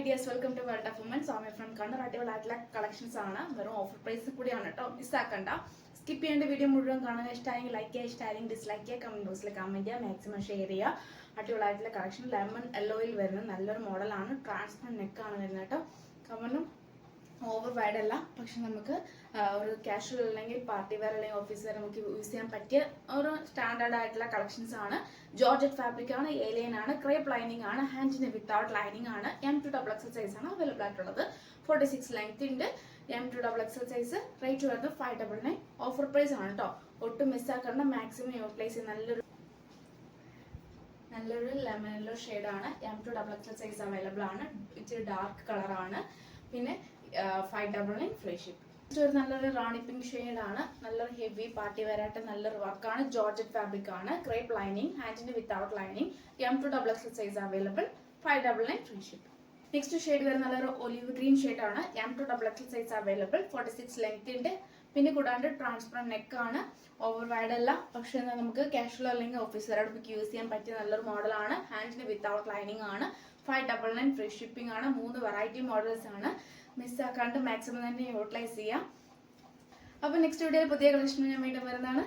dears, welcome to World of Women. So I'm from Kannur അടിപൊളിയായിട്ടുള്ള collections ആണ്. വെറും offer price കൂടിയാണ് കേട്ടോ. മിസ്സാക്കണ്ട. സ്കിപ്പ് ചെയ്യേണ്ട വീഡിയോ മുഴുവൻ കാണുക. ഇഷ്ടമായെങ്കിൽ ലൈക്ക് ചെയ്യുക, ഇഷ്ടമായെങ്കിൽ ഡിസ്ലൈക്ക് ചെയ്യുക, കമന്റ് ബോക്സിൽ കമന്റ് ചെയ്യുക, മാക്സിമം ഷെയർ ചെയ്യുക. അടിപൊളിയായിട്ടുള്ള കളക്ഷൻ ലെമൺ യെല്ലോയിൽ വരുന്ന നല്ലൊരു മോഡലാണ്. ട്രാൻസ്പെറന്റ് നെക്കാണ് വരുന്നത് കേട്ടോ. കമന്റും ഓവർ വൈഡ് അല്ല, പക്ഷെ നമുക്ക് ഒരു കാഷ്വൽ അല്ലെങ്കിൽ പാർട്ടി വെയർ അല്ലെങ്കിൽ ഓഫീസ് വെയർ നമുക്ക് യൂസ് ചെയ്യാൻ പറ്റിയ ഒരു സ്റ്റാൻഡേർഡ് ആയിട്ടുള്ള കളക്ഷൻസ് ആണ്. ജോർജറ്റ് ഫാബ്രിക് ആണ്, ഏലിയൻ ആണ്, ക്രേപ്പ് ലൈനിങ് ആണ്, ഹാൻഡിന് വിത്തൗട്ട് ലൈനിങ് ആണ്. M2XL സൈസ് ആണ് അവൈലബിൾ ആയിട്ടുള്ളത്. 46 ലെങ്ത് ഉണ്ട്. M2XL size. റേറ്റ് വരുന്നത് 599. ഓഫർ പ്രൈസ് ആണ് കേട്ടോ. ഒട്ടും മിസ്സാക്കേണ്ട, മാക്സിമം യൂട്ടിലൈസ് ചെയ്യുന്ന നല്ലൊരു ലെമൺ യെല്ലോ ഷെയ്ഡാണ്. M2XL സൈസ് അവൈലബിൾ ആണ്. ഇച്ചിരി ഡാർക്ക് കളറാണ്. പിന്നെ 599 ഫ്രീ ഷിപ്പ്. നല്ലൊരു റാണി പിങ്ക് ഷെയ്ഡാണ്. നല്ലൊരു ഹെവി പാർട്ടി വെയറായിട്ട് നല്ലൊരു വർക്കാണ്. ജോർജറ്റ് ഫാബ്രിക് ആണ്, ക്രേപ്പ് ലൈനിങ്, ഹാൻഡിന് without lining. M2XL size available. 599 free ship. Next shade വരുന്ന നല്ലൊരു ഒലിവ് ഗ്രീൻ ഷെയ്ഡാണ്. M2XL size available. 46 ലെങ്ത് ഉണ്ട്. പിന്നെ കൂടാണ്ട് ട്രാൻസ്പെറന്റ് നെക്കാണ്. ഓവർ വൈഡ് അല്ല, പക്ഷെ നമുക്ക് കാഷ്വൽ അല്ലെങ്കിൽ ഓഫീസ് വെയർ നമുക്ക് യൂസ് ചെയ്യാൻ പറ്റിയ നല്ലൊരു മോഡലാണ്. ഹാൻഡിന് വിത്തൗട്ട് ലൈനിങ് ആണ്. 599 ഫ്രീ ഷിപ്പിംഗ് ആണ്. 3 വെറൈറ്റി മോഡൽസ് ആണ്. മിസ്സാക്കാണ്ട് മാക്സിമം തന്നെ യൂട്ടിലൈസ് ചെയ്യാം. അപ്പോൾ നെക്സ്റ്റ് വീഡിയോയിൽ പുതിയ കളക്ഷൻ ഞാൻ വീണ്ടും വരുന്നതാണ്.